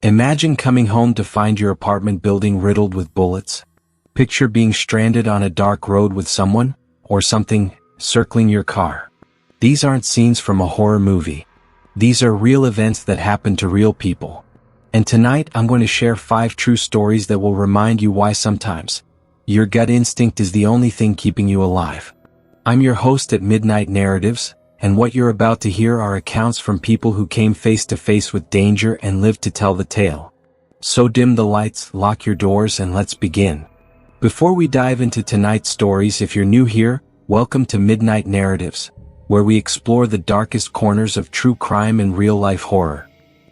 Imagine coming home to find your apartment building riddled with bullets. Picture being stranded on a dark road with someone, or something, circling your car. These aren't scenes from a horror movie. These are real events that happen to real people. And tonight I'm going to share 5 true stories that will remind you why sometimes your gut instinct is the only thing keeping you alive. I'm your host at Midnight Narratives, and what you're about to hear are accounts from people who came face to face with danger and lived to tell the tale. So dim the lights, lock your doors, and let's begin. Before we dive into tonight's stories, if you're new here, welcome to Midnight Narratives, where we explore the darkest corners of true crime and real-life horror.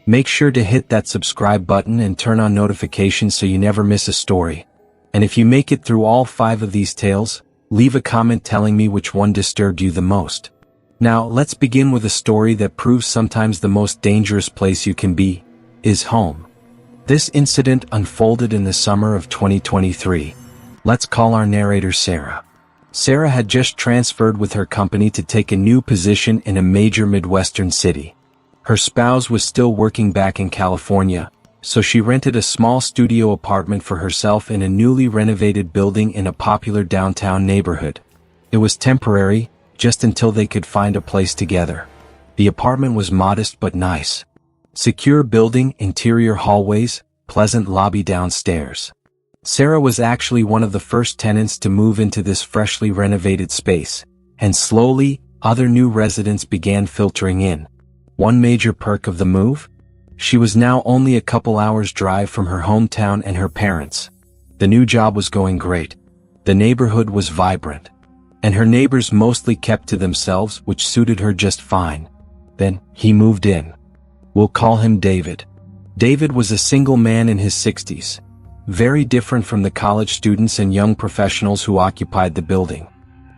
Make sure to hit that subscribe button and turn on notifications so you never miss a story. And if you make it through all 5 of these tales, leave a comment telling me which one disturbed you the most. Now, let's begin with a story that proves sometimes the most dangerous place you can be is home. This incident unfolded in the summer of 2023. Let's call our narrator Sarah. Sarah had just transferred with her company to take a new position in a major Midwestern city. Her spouse was still working back in California, so she rented a small studio apartment for herself in a newly renovated building in a popular downtown neighborhood. It was temporary, just until they could find a place together. The apartment was modest but nice. Secure building, interior hallways, pleasant lobby downstairs. Sarah was actually one of the first tenants to move into this freshly renovated space, and slowly, other new residents began filtering in. One major perk of the move? She was now only a couple hours' drive from her hometown and her parents. The new job was going great. The neighborhood was vibrant. And her neighbors mostly kept to themselves, which suited her just fine. Then, he moved in. We'll call him David. David was a single man in his 60s. Very different from the college students and young professionals who occupied the building.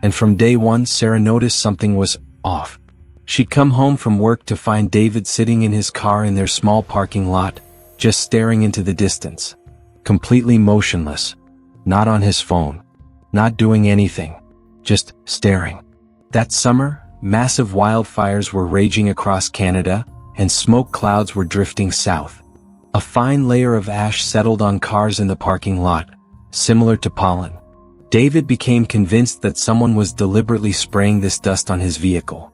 And from day one, Sarah noticed something was off. She'd come home from work to find David sitting in his car in their small parking lot, just staring into the distance. Completely motionless. Not on his phone. Not doing anything. Just staring. That summer, massive wildfires were raging across Canada, and smoke clouds were drifting south. A fine layer of ash settled on cars in the parking lot, similar to pollen. David became convinced that someone was deliberately spraying this dust on his vehicle.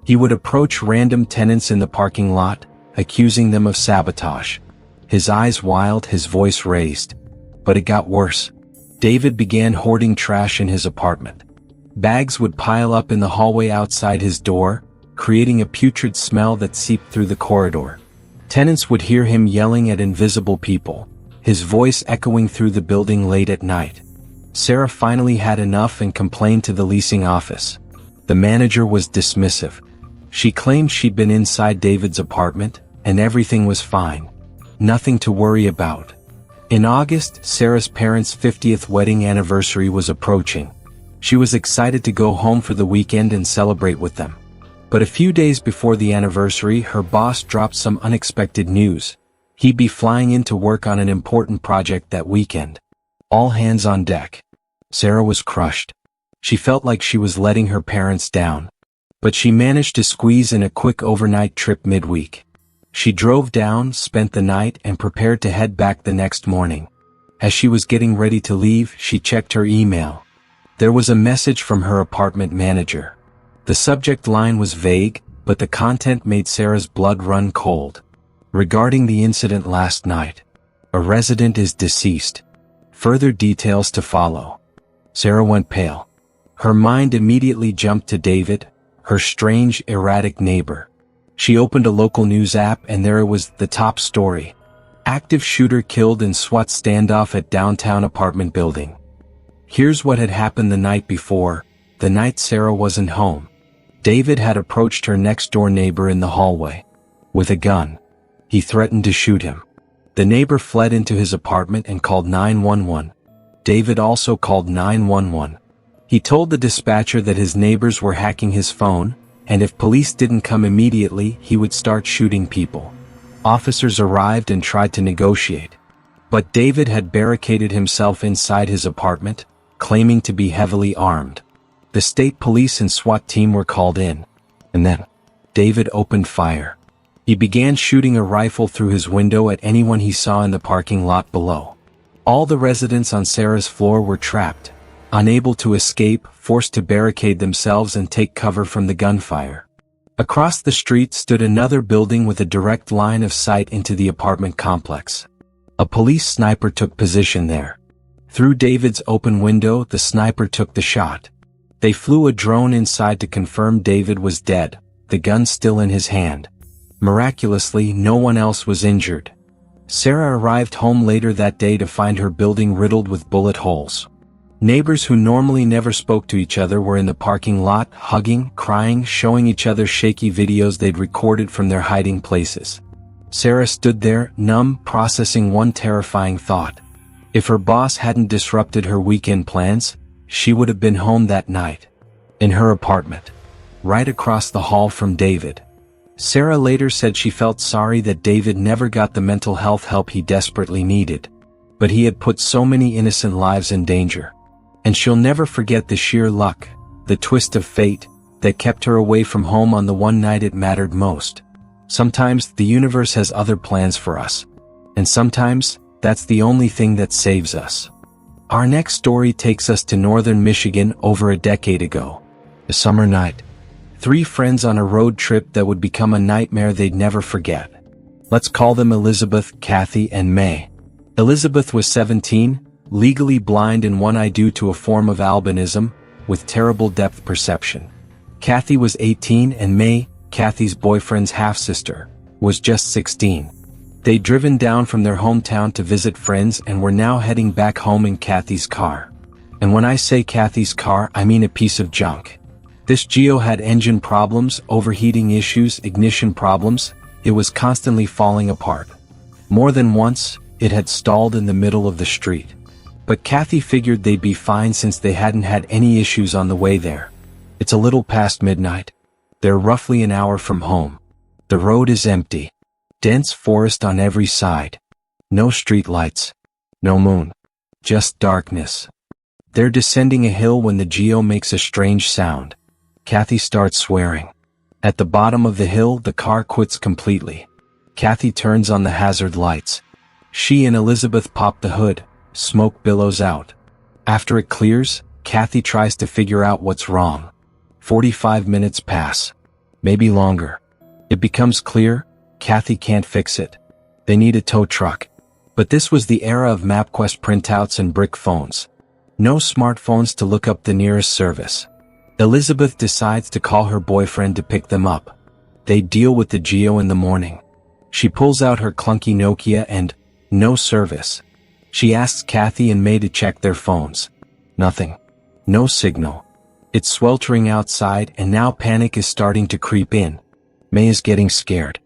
He would approach random tenants in the parking lot, accusing them of sabotage. His eyes wild, his voice raised. But it got worse. David began hoarding trash in his apartment. Bags would pile up in the hallway outside his door, creating a putrid smell that seeped through the corridor. Tenants would hear him yelling at invisible people, his voice echoing through the building late at night. Sarah finally had enough and complained to the leasing office. The manager was dismissive. She claimed she'd been inside David's apartment, and everything was fine. Nothing to worry about. In August, Sarah's parents' 50th wedding anniversary was approaching. She was excited to go home for the weekend and celebrate with them. But a few days before the anniversary, her boss dropped some unexpected news. He'd be flying in to work on an important project that weekend. All hands on deck. Sarah was crushed. She felt like she was letting her parents down. But she managed to squeeze in a quick overnight trip midweek. She drove down, spent the night, and prepared to head back the next morning. As she was getting ready to leave, she checked her email. There was a message from her apartment manager. The subject line was vague, but the content made Sarah's blood run cold. Regarding the incident last night. A resident is deceased. Further details to follow. Sarah went pale. Her mind immediately jumped to David, her strange, erratic neighbor. She opened a local news app and there it was, the top story. Active shooter killed in SWAT standoff at downtown apartment building. Here's what had happened the night before, the night Sarah wasn't home. David had approached her next-door neighbor in the hallway. With a gun. He threatened to shoot him. The neighbor fled into his apartment and called 911. David also called 911. He told the dispatcher that his neighbors were hacking his phone, and if police didn't come immediately, he would start shooting people. Officers arrived and tried to negotiate. But David had barricaded himself inside his apartment, claiming to be heavily armed. The state police and SWAT team were called in. And then, David opened fire. He began shooting a rifle through his window at anyone he saw in the parking lot below. All the residents on Sarah's floor were trapped, unable to escape, forced to barricade themselves and take cover from the gunfire. Across the street stood another building with a direct line of sight into the apartment complex. A police sniper took position there. Through David's open window, the sniper took the shot. They flew a drone inside to confirm David was dead, the gun still in his hand. Miraculously, no one else was injured. Sarah arrived home later that day to find her building riddled with bullet holes. Neighbors who normally never spoke to each other were in the parking lot, hugging, crying, showing each other shaky videos they'd recorded from their hiding places. Sarah stood there, numb, processing one terrifying thought. If her boss hadn't disrupted her weekend plans, she would have been home that night. In her apartment. Right across the hall from David. Sarah later said she felt sorry that David never got the mental health help he desperately needed. But he had put so many innocent lives in danger. And she'll never forget the sheer luck, the twist of fate, that kept her away from home on the one night it mattered most. Sometimes the universe has other plans for us. And sometimes, that's the only thing that saves us. Our next story takes us to northern Michigan over a decade ago. A summer night. 3 friends on a road trip that would become a nightmare they'd never forget. Let's call them Elizabeth, Kathy, and May. Elizabeth was 17, legally blind in one eye due to a form of albinism, with terrible depth perception. Kathy was 18 and May, Kathy's boyfriend's half-sister, was just 16. They'd driven down from their hometown to visit friends and were now heading back home in Kathy's car. And when I say Kathy's car, I mean a piece of junk. This Geo had engine problems, overheating issues, ignition problems. It was constantly falling apart. More than once, it had stalled in the middle of the street. But Kathy figured they'd be fine since they hadn't had any issues on the way there. It's a little past midnight. They're roughly an hour from home. The road is empty. Dense forest on every side. No street lights. No moon. Just darkness. They're descending a hill when the Geo makes a strange sound. Kathy starts swearing. At the bottom of the hill, the car quits completely. Kathy turns on the hazard lights. She and Elizabeth pop the hood. Smoke billows out. After it clears, Kathy tries to figure out what's wrong. 45 minutes pass. Maybe longer. It becomes clear, Kathy can't fix it. They need a tow truck. But this was the era of MapQuest printouts and brick phones. No smartphones to look up the nearest service. Elizabeth decides to call her boyfriend to pick them up. They deal with the Geo in the morning. She pulls out her clunky Nokia and, no service. She asks Kathy and May to check their phones. Nothing. No signal. It's sweltering outside and now panic is starting to creep in. May is getting scared.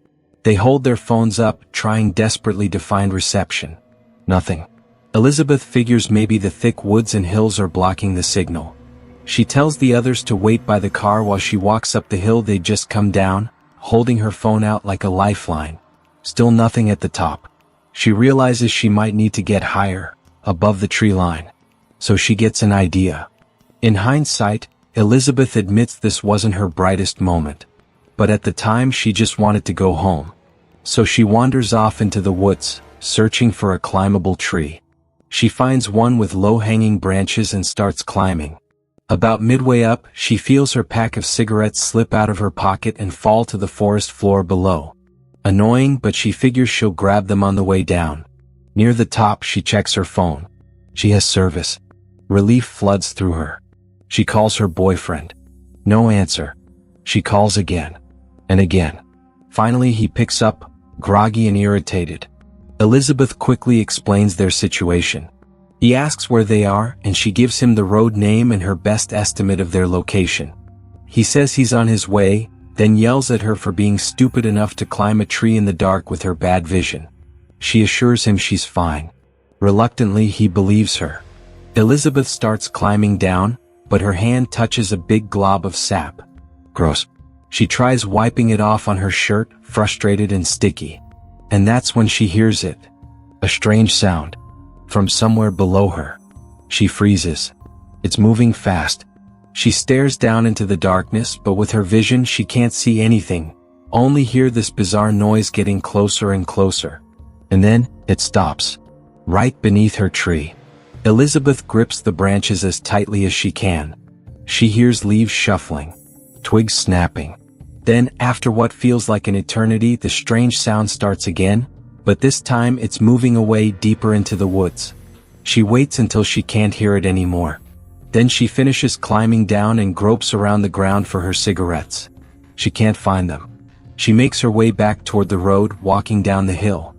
They hold their phones up, trying desperately to find reception. Nothing. Elizabeth figures maybe the thick woods and hills are blocking the signal. She tells the others to wait by the car while she walks up the hill they'd just come down, holding her phone out like a lifeline. Still nothing at the top. She realizes she might need to get higher, above the tree line. So she gets an idea. In hindsight, Elizabeth admits this wasn't her brightest moment. But at the time she just wanted to go home. So she wanders off into the woods, searching for a climbable tree. She finds one with low-hanging branches and starts climbing. About midway up, she feels her pack of cigarettes slip out of her pocket and fall to the forest floor below. Annoying, but she figures she'll grab them on the way down. Near the top, she checks her phone. She has service. Relief floods through her. She calls her boyfriend. No answer. She calls again. And again. Finally, he picks up, groggy and irritated. Elizabeth quickly explains their situation. He asks where they are, and she gives him the road name and her best estimate of their location. He says he's on his way, then yells at her for being stupid enough to climb a tree in the dark with her bad vision. She assures him she's fine. Reluctantly, he believes her. Elizabeth starts climbing down, but her hand touches a big glob of sap. Gross. She tries wiping it off on her shirt, frustrated and sticky. And that's when she hears it. A strange sound. From somewhere below her. She freezes. It's moving fast. She stares down into the darkness, but with her vision she can't see anything. only hear this bizarre noise getting closer and closer. And then, it stops. Right beneath her tree. Elizabeth grips the branches as tightly as she can. She hears leaves shuffling, twigs snapping. Then, after what feels like an eternity, the strange sound starts again, but this time it's moving away deeper into the woods. She waits until she can't hear it anymore. Then she finishes climbing down and gropes around the ground for her cigarettes. She can't find them. She makes her way back toward the road, walking down the hill.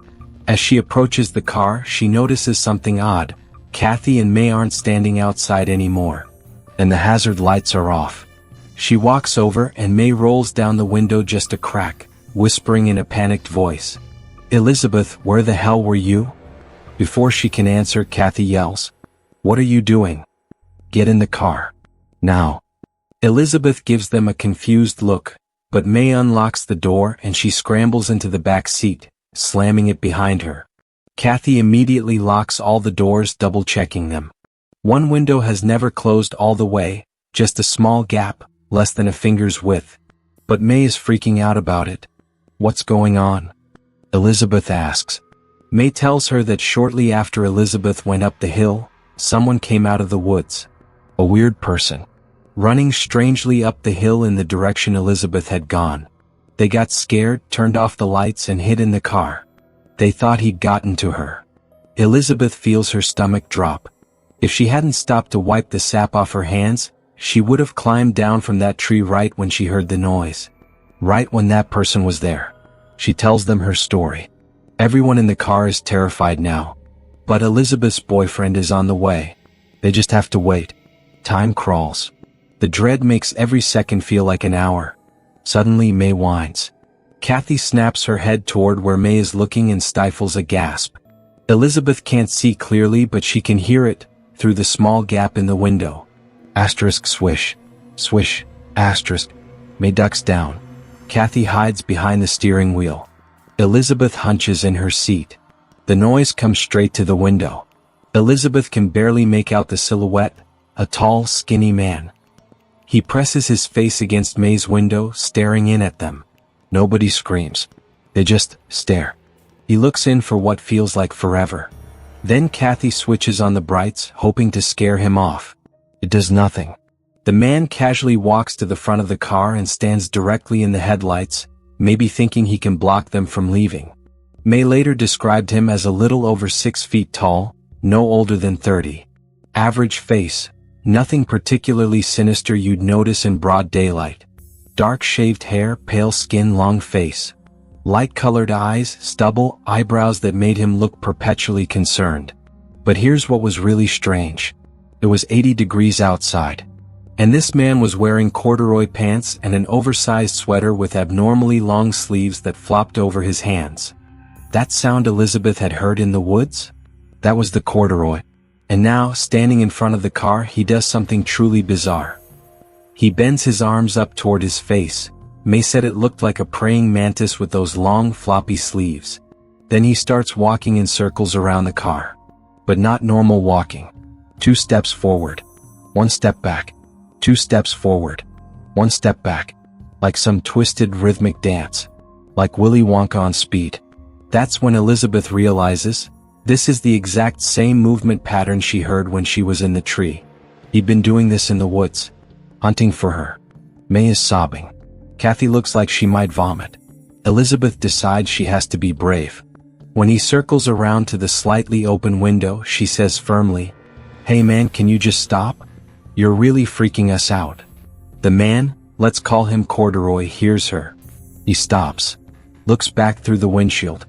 As she approaches the car, she notices something odd. Kathy and May aren't standing outside anymore, and the hazard lights are off. She walks over and May rolls down the window just a crack, whispering in a panicked voice, "Elizabeth, where the hell were you?" Before she can answer, Kathy yells, "What are you doing? Get in the car. Now." Elizabeth gives them a confused look, but May unlocks the door and she scrambles into the back seat, slamming it behind her. Kathy immediately locks all the doors, double-checking them. One window has never closed all the way, just a small gap, less than a finger's width. But May is freaking out about it. "What's going on?" Elizabeth asks. May tells her that shortly after Elizabeth went up the hill, someone came out of the woods. A weird person. Running strangely up the hill in the direction Elizabeth had gone. They got scared, turned off the lights and hid in the car. They thought he'd gotten to her. Elizabeth feels her stomach drop. If she hadn't stopped to wipe the sap off her hands, she would have climbed down from that tree right when she heard the noise. Right when that person was there. She tells them her story. Everyone in the car is terrified now. But Elizabeth's boyfriend is on the way. They just have to wait. Time crawls. The dread makes every second feel like an hour. Suddenly May whines. Kathy snaps her head toward where May is looking and stifles a gasp. Elizabeth can't see clearly, but she can hear it, through the small gap in the window. Asterisk swish. Swish. Asterisk. May ducks down. Kathy hides behind the steering wheel. Elizabeth hunches in her seat. The noise comes straight to the window. Elizabeth can barely make out the silhouette, a tall, skinny man. He presses his face against May's window, staring in at them. Nobody screams. They just stare. He looks in for what feels like forever. Then Kathy switches on the brights, hoping to scare him off. It does nothing. The man casually walks to the front of the car and stands directly in the headlights, maybe thinking he can block them from leaving. May later described him as a little over 6 feet tall, no older than 30. Average face. Nothing particularly sinister you'd notice in broad daylight. Dark shaved hair, pale skin, long face. Light-colored eyes, stubble, eyebrows that made him look perpetually concerned. But here's what was really strange. It was 80 degrees outside. And this man was wearing corduroy pants and an oversized sweater with abnormally long sleeves that flopped over his hands. That sound Elizabeth had heard in the woods? That was the corduroy. And now, standing in front of the car, he does something truly bizarre. He bends his arms up toward his face. May said it looked like a praying mantis with those long, floppy sleeves. Then he starts walking in circles around the car. But not normal walking. 2 steps forward. 1 step back. 2 steps forward. 1 step back. Like some twisted rhythmic dance. Like Willy Wonka on speed. That's when Elizabeth realizes, this is the exact same movement pattern she heard when she was in the tree. He'd been doing this in the woods. Hunting for her. May is sobbing. Kathy looks like she might vomit. Elizabeth decides she has to be brave. When he circles around to the slightly open window, she says firmly, "Hey man, can you just stop? You're really freaking us out." The man, let's call him Corduroy, hears her. He stops. Looks back through the windshield.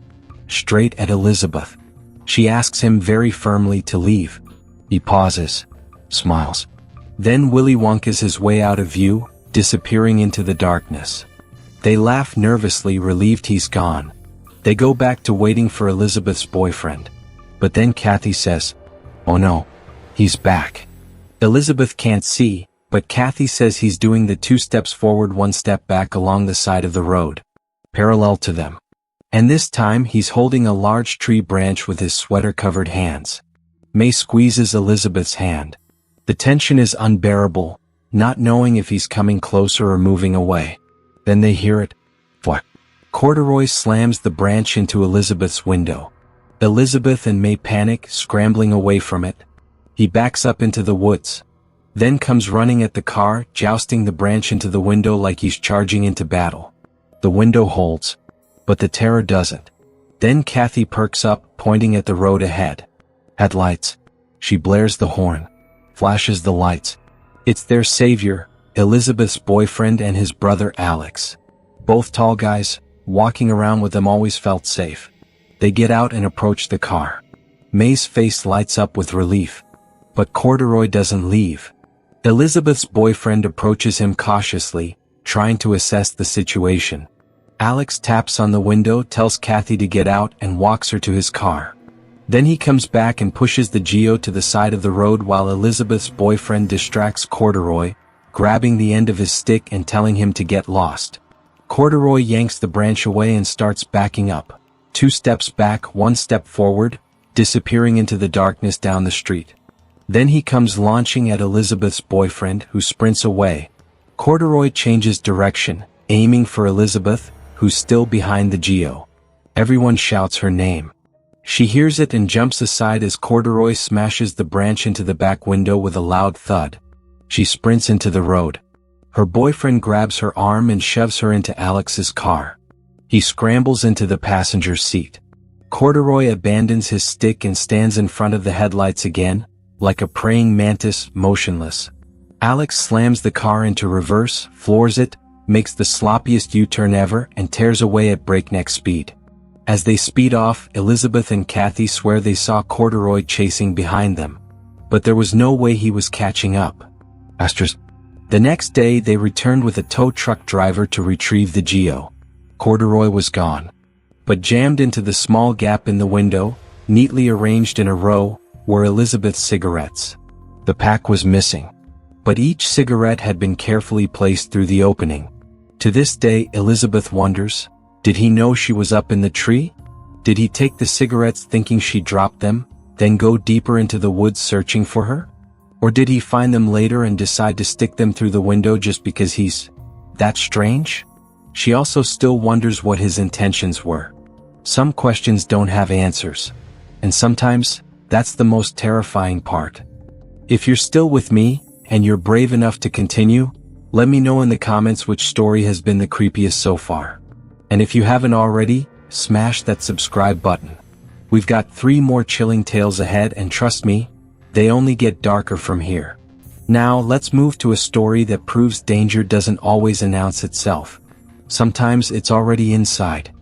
Straight at Elizabeth. She asks him very firmly to leave. He pauses. Smiles. Then Willy Wonkas his way out of view, disappearing into the darkness. They laugh nervously, relieved he's gone. They go back to waiting for Elizabeth's boyfriend. But then Kathy says, "Oh no, he's back." Elizabeth can't see, but Kathy says he's doing the 2 steps forward, 1 step back along the side of the road, parallel to them. And this time he's holding a large tree branch with his sweater-covered hands. May squeezes Elizabeth's hand. The tension is unbearable, not knowing if he's coming closer or moving away. Then they hear it. What? Corduroy slams the branch into Elizabeth's window. Elizabeth and May panic, scrambling away from it. He backs up into the woods. Then comes running at the car, jousting the branch into the window like he's charging into battle. The window holds, but the terror doesn't. Then Kathy perks up, pointing at the road ahead. Headlights. She blares the horn, flashes the lights. It's their savior, Elizabeth's boyfriend and his brother Alex. Both tall guys, walking around with them always felt safe. They get out and approach the car. May's face lights up with relief. But Corduroy doesn't leave. Elizabeth's boyfriend approaches him cautiously, trying to assess the situation. Alex taps on the window, tells Kathy to get out and walks her to his car. Then he comes back and pushes the Geo to the side of the road while Elizabeth's boyfriend distracts Corduroy, grabbing the end of his stick and telling him to get lost. Corduroy yanks the branch away and starts backing up. 2 steps back, 1 step forward, disappearing into the darkness down the street. Then he comes launching at Elizabeth's boyfriend, who sprints away. Corduroy changes direction, aiming for Elizabeth, who's still behind the Geo. Everyone shouts her name. She hears it and jumps aside as Corduroy smashes the branch into the back window with a loud thud. She sprints into the road. Her boyfriend grabs her arm and shoves her into Alex's car. He scrambles into the passenger seat. Corduroy abandons his stick and stands in front of the headlights again, like a praying mantis, motionless. Alex slams the car into reverse, floors it, makes the sloppiest U-turn ever, and tears away at breakneck speed. As they speed off, Elizabeth and Kathy swear they saw Corduroy chasing behind them. But there was no way he was catching up. The next day they returned with a tow truck driver to retrieve the Geo. Corduroy was gone. But jammed into the small gap in the window, neatly arranged in a row, were Elizabeth's cigarettes. The pack was missing. But each cigarette had been carefully placed through the opening. To this day, Elizabeth wonders, did he know she was up in the tree? Did he take the cigarettes thinking she dropped them, then go deeper into the woods searching for her? Or did he find them later and decide to stick them through the window just because he's that strange? She also still wonders what his intentions were. Some questions don't have answers. And sometimes, that's the most terrifying part. If you're still with me, and you're brave enough to continue, let me know in the comments which story has been the creepiest so far. And if you haven't already, smash that subscribe button. We've got 3 more chilling tales ahead, and trust me, they only get darker from here. Now let's move to a story that proves danger doesn't always announce itself. Sometimes it's already inside.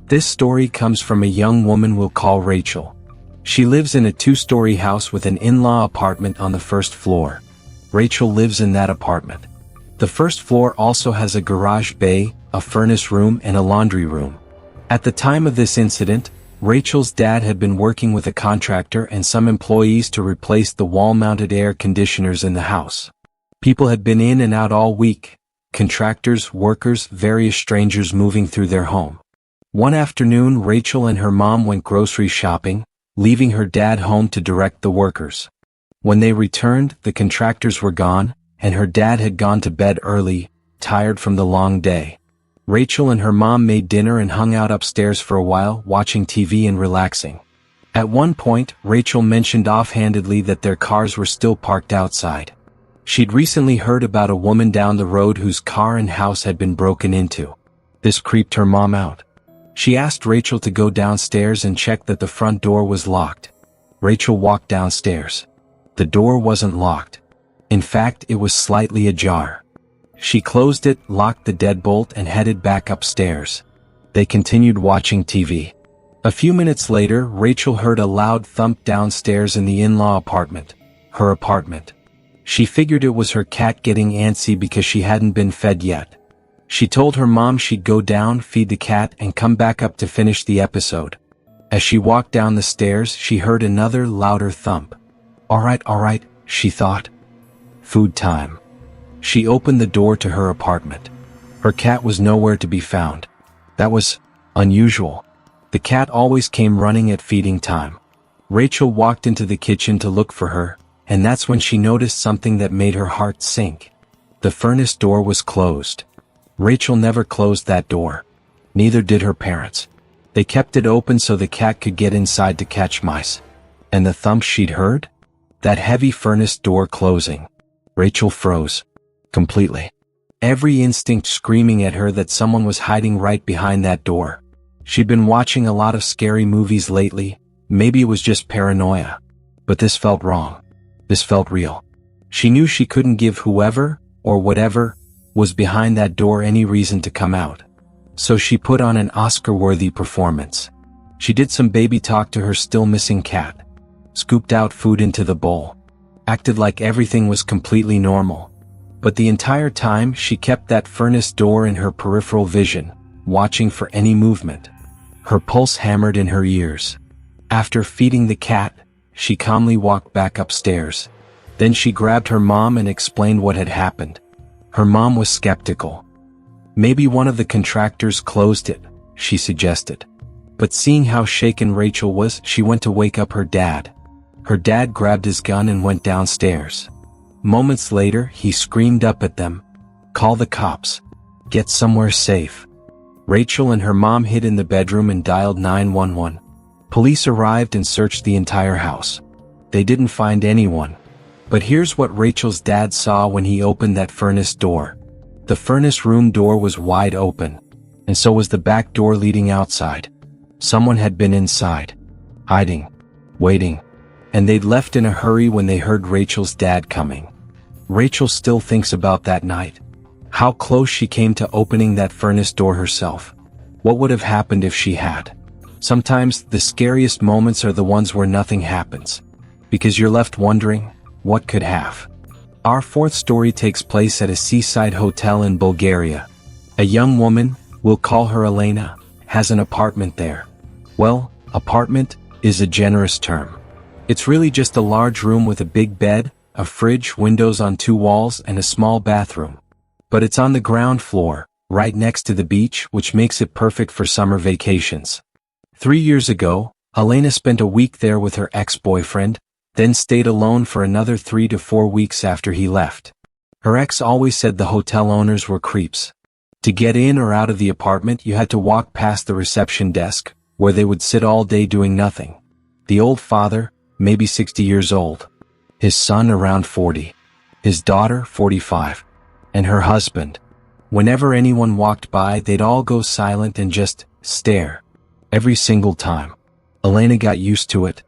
This story comes from a young woman we'll call Rachel. She lives in a 2-story house with an in-law apartment on the 1st floor. Rachel lives in that apartment. The 1st floor also has a garage bay, a furnace room, and a laundry room. At the time of this incident, Rachel's dad had been working with a contractor and some employees to replace the wall-mounted air conditioners in the house. People had been in and out all week. Contractors, workers, various strangers moving through their home. One afternoon, Rachel and her mom went grocery shopping, leaving her dad home to direct the workers. When they returned, the contractors were gone, and her dad had gone to bed early, tired from the long day. Rachel and her mom made dinner and hung out upstairs for a while, watching TV and relaxing. At one point, Rachel mentioned offhandedly that their cars were still parked outside. She'd recently heard about a woman down the road whose car and house had been broken into. This creeped her mom out. She asked Rachel to go downstairs and check that the front door was locked. Rachel walked downstairs. The door wasn't locked. In fact, it was slightly ajar. She closed it, locked the deadbolt, and headed back upstairs. They continued watching TV. A few minutes later, Rachel heard a loud thump downstairs in the in-law apartment. Her apartment. She figured it was her cat getting antsy because she hadn't been fed yet. She told her mom she'd go down, feed the cat, and come back up to finish the episode. As she walked down the stairs, she heard another louder thump. All right, she thought. Food time. She opened the door to her apartment. Her cat was nowhere to be found. That was unusual. The cat always came running at feeding time. Rachel walked into the kitchen to look for her, and that's when she noticed something that made her heart sink. The furnace door was closed. Rachel never closed that door. Neither did her parents. They kept it open so the cat could get inside to catch mice. And the thumps she'd heard? That heavy furnace door closing. Rachel froze. Completely. Every instinct screaming at her that someone was hiding right behind that door. She'd been watching a lot of scary movies lately. Maybe it was just paranoia. But this felt wrong. This felt real. She knew she couldn't give whoever, or whatever, was behind that door any reason to come out. So she put on an Oscar-worthy performance. She did some baby talk to her still missing cat. Scooped out food into the bowl. Acted like everything was completely normal. But the entire time she kept that furnace door in her peripheral vision, watching for any movement. Her pulse hammered in her ears. After feeding the cat, she calmly walked back upstairs. Then she grabbed her mom and explained what had happened. Her mom was skeptical. Maybe one of the contractors closed it, she suggested. But seeing how shaken Rachel was, she went to wake up her dad. Her dad grabbed his gun and went downstairs. Moments later, he screamed up at them. "Call the cops. Get somewhere safe." Rachel and her mom hid in the bedroom and dialed 911. Police arrived and searched the entire house. They didn't find anyone. But here's what Rachel's dad saw when he opened that furnace door. The furnace room door was wide open, and so was the back door leading outside. Someone had been inside, hiding, waiting, and they'd left in a hurry when they heard Rachel's dad coming. Rachel still thinks about that night. How close she came to opening that furnace door herself. What would have happened if she had? Sometimes the scariest moments are the ones where nothing happens, because you're left wondering, what could have? Our fourth story takes place at a seaside hotel in Bulgaria. A young woman, we'll call her Elena, has an apartment there. Well, apartment is a generous term. It's really just a large room with a big bed, a fridge, windows on 2 walls, and a small bathroom. But it's on the ground floor, right next to the beach, which makes it perfect for summer vacations. 3 years ago, Elena spent a week there with her ex-boyfriend, then stayed alone for another 3 to 4 weeks after he left. Her ex always said the hotel owners were creeps. To get in or out of the apartment, you had to walk past the reception desk, where they would sit all day doing nothing. The old father, maybe 60 years old. His son around 40. His daughter, 45. And her husband. Whenever anyone walked by, they'd all go silent and just stare. Every single time. Elena got used to it.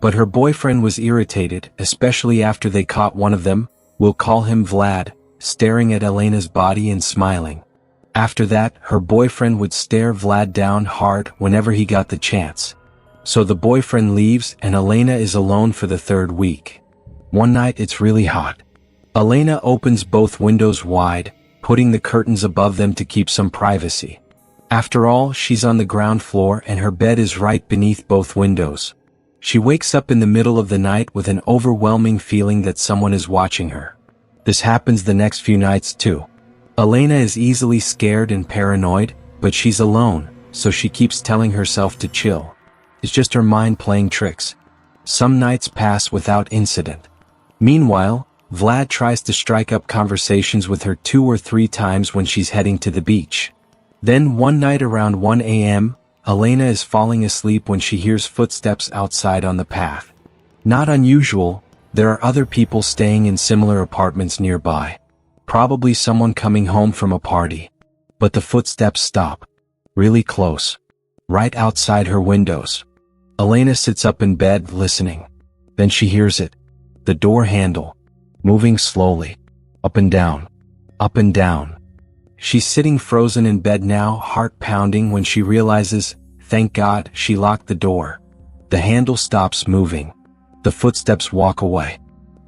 But her boyfriend was irritated, especially after they caught one of them, we'll call him Vlad, staring at Elena's body and smiling. After that, her boyfriend would stare Vlad down hard whenever he got the chance. So the boyfriend leaves and Elena is alone for the 3rd week. One night it's really hot. Elena opens both windows wide, putting the curtains above them to keep some privacy. After all, she's on the ground floor and her bed is right beneath both windows. She wakes up in the middle of the night with an overwhelming feeling that someone is watching her. This happens the next few nights too. Elena is easily scared and paranoid, but she's alone, so she keeps telling herself to chill. It's just her mind playing tricks. Some nights pass without incident. Meanwhile, Vlad tries to strike up conversations with her 2 or 3 times when she's heading to the beach. Then one night around 1 a.m., Elena is falling asleep when she hears footsteps outside on the path. Not unusual, there are other people staying in similar apartments nearby. Probably someone coming home from a party. But the footsteps stop. Really close. Right outside her windows. Elena sits up in bed, listening. Then she hears it. The door handle. Moving slowly. Up and down. Up and down. She's sitting frozen in bed now, heart pounding, when she realizes, thank God, she locked the door. The handle stops moving. The footsteps walk away.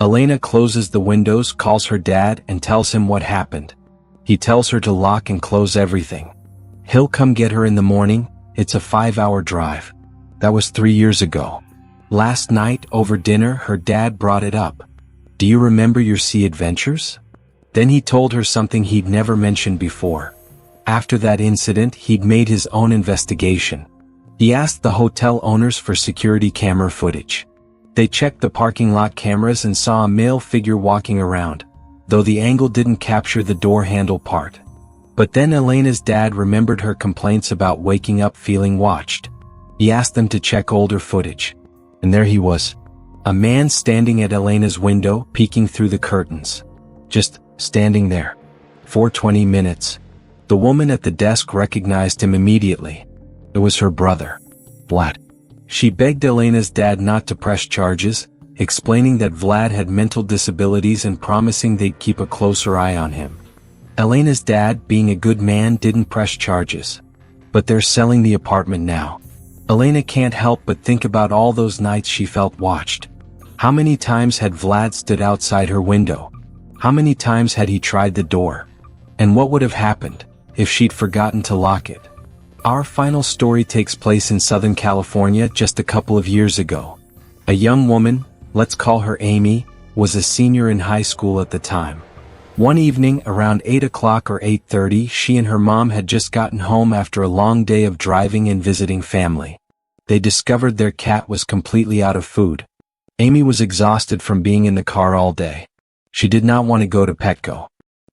Elena closes the windows, calls her dad, and tells him what happened. He tells her to lock and close everything. He'll come get her in the morning. It's a 5-hour drive. That was 3 years ago. Last night, over dinner, her dad brought it up. Do you remember your sea adventures? Then he told her something he'd never mentioned before. After that incident, he'd made his own investigation. He asked the hotel owners for security camera footage. They checked the parking lot cameras and saw a male figure walking around, though the angle didn't capture the door handle part. But then Elena's dad remembered her complaints about waking up feeling watched. He asked them to check older footage. And there he was. A man standing at Elena's window, peeking through the curtains. Just standing there. For 20 minutes. The woman at the desk recognized him immediately. It was her brother, Vlad. She begged Elena's dad not to press charges, explaining that Vlad had mental disabilities and promising they'd keep a closer eye on him. Elena's dad, being a good man, didn't press charges. But they're selling the apartment now. Elena can't help but think about all those nights she felt watched. How many times had Vlad stood outside her window? How many times had he tried the door? And what would have happened if she'd forgotten to lock it? Our final story takes place in Southern California just a couple of years ago. A young woman, let's call her Amy, was a senior in high school at the time. One evening around 8 o'clock or 8:30, she and her mom had just gotten home after a long day of driving and visiting family. They discovered their cat was completely out of food. Amy was exhausted from being in the car all day. She did not want to go to Petco.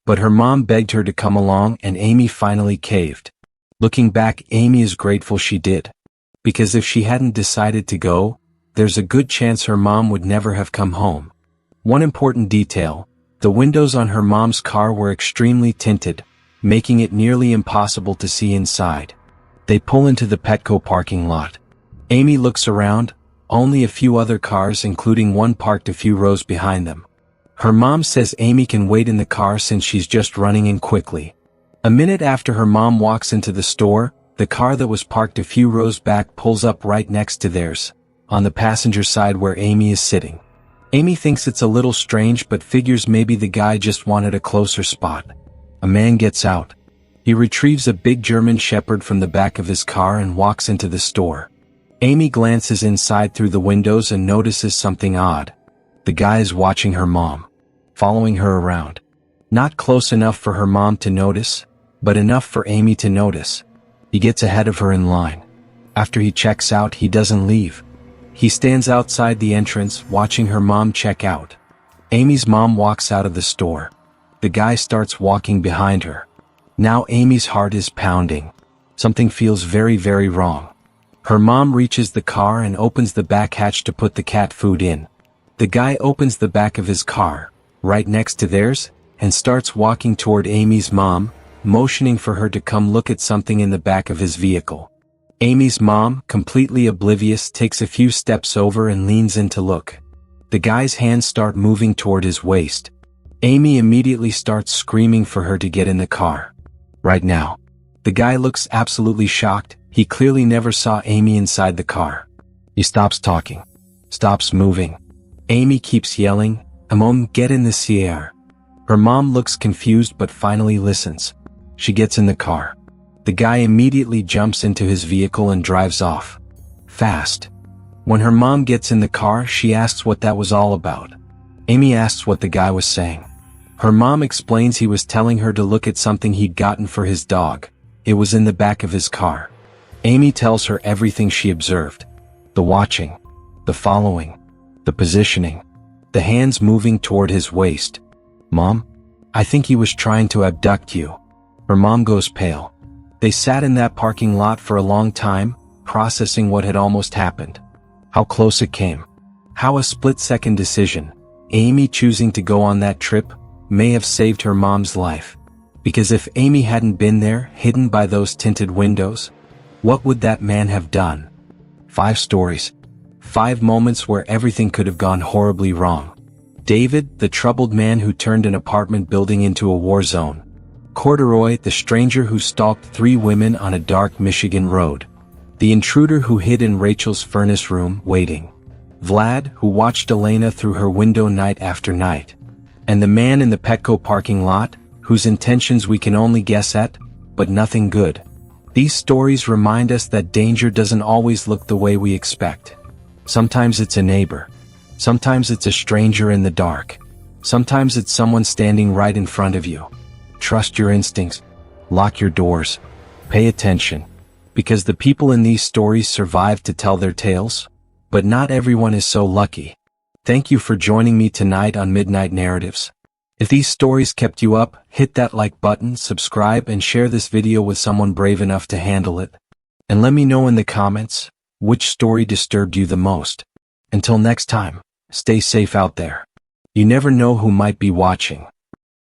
But her mom begged her to come along and Amy finally caved. Looking back, Amy is grateful she did. Because if she hadn't decided to go, there's a good chance her mom would never have come home. One important detail: the windows on her mom's car were extremely tinted, making it nearly impossible to see inside. They pull into the Petco parking lot. Amy looks around, only a few other cars, including one parked a few rows behind them. Her mom says Amy can wait in the car since she's just running in quickly. A minute after her mom walks into the store, the car that was parked a few rows back pulls up right next to theirs, on the passenger side where Amy is sitting. Amy thinks it's a little strange but figures maybe the guy just wanted a closer spot. A man gets out. He retrieves a big German Shepherd from the back of his car and walks into the store. Amy glances inside through the windows and notices something odd. The guy is watching her mom, following her around. Not close enough for her mom to notice, but enough for Amy to notice. He gets ahead of her in line. After he checks out, he doesn't leave. He stands outside the entrance, watching her mom check out. Amy's mom walks out of the store. The guy starts walking behind her. Now Amy's heart is pounding. Something feels very, very wrong. Her mom reaches the car and opens the back hatch to put the cat food in. The guy opens the back of his car, right next to theirs, and starts walking toward Amy's mom, motioning for her to come look at something in the back of his vehicle. Amy's mom, completely oblivious, takes a few steps over and leans in to look. The guy's hands start moving toward his waist. Amy immediately starts screaming for her to get in the car. Right now. The guy looks absolutely shocked. He clearly never saw Amy inside the car. He stops talking. Stops moving. Amy keeps yelling, "Amon, get in the car." Her mom looks confused but finally listens. She gets in the car. The guy immediately jumps into his vehicle and drives off. Fast. When her mom gets in the car, she asks what that was all about. Amy asks what the guy was saying. Her mom explains he was telling her to look at something he'd gotten for his dog. It was in the back of his car. Amy tells her everything she observed. The watching. The following. The positioning. The hands moving toward his waist. "Mom? I think he was trying to abduct you." Her mom goes pale. They sat in that parking lot for a long time, processing what had almost happened. How close it came. How a split-second decision, Amy choosing to go on that trip, may have saved her mom's life. Because if Amy hadn't been there, hidden by those tinted windows, what would that man have done? 5 stories. 5 moments where everything could have gone horribly wrong. David, the troubled man who turned an apartment building into a war zone. Corduroy, the stranger who stalked 3 women on a dark Michigan road. The intruder who hid in Rachel's furnace room, waiting. Vlad, who watched Elena through her window night after night. And the man in the Petco parking lot, whose intentions we can only guess at, but nothing good. These stories remind us that danger doesn't always look the way we expect. Sometimes it's a neighbor. Sometimes it's a stranger in the dark. Sometimes it's someone standing right in front of you. Trust your instincts. Lock your doors. Pay attention. Because the people in these stories survived to tell their tales. But not everyone is so lucky. Thank you for joining me tonight on Midnight Narratives. If these stories kept you up, hit that like button, subscribe, and share this video with someone brave enough to handle it. And let me know in the comments, which story disturbed you the most. Until next time, stay safe out there. You never know who might be watching.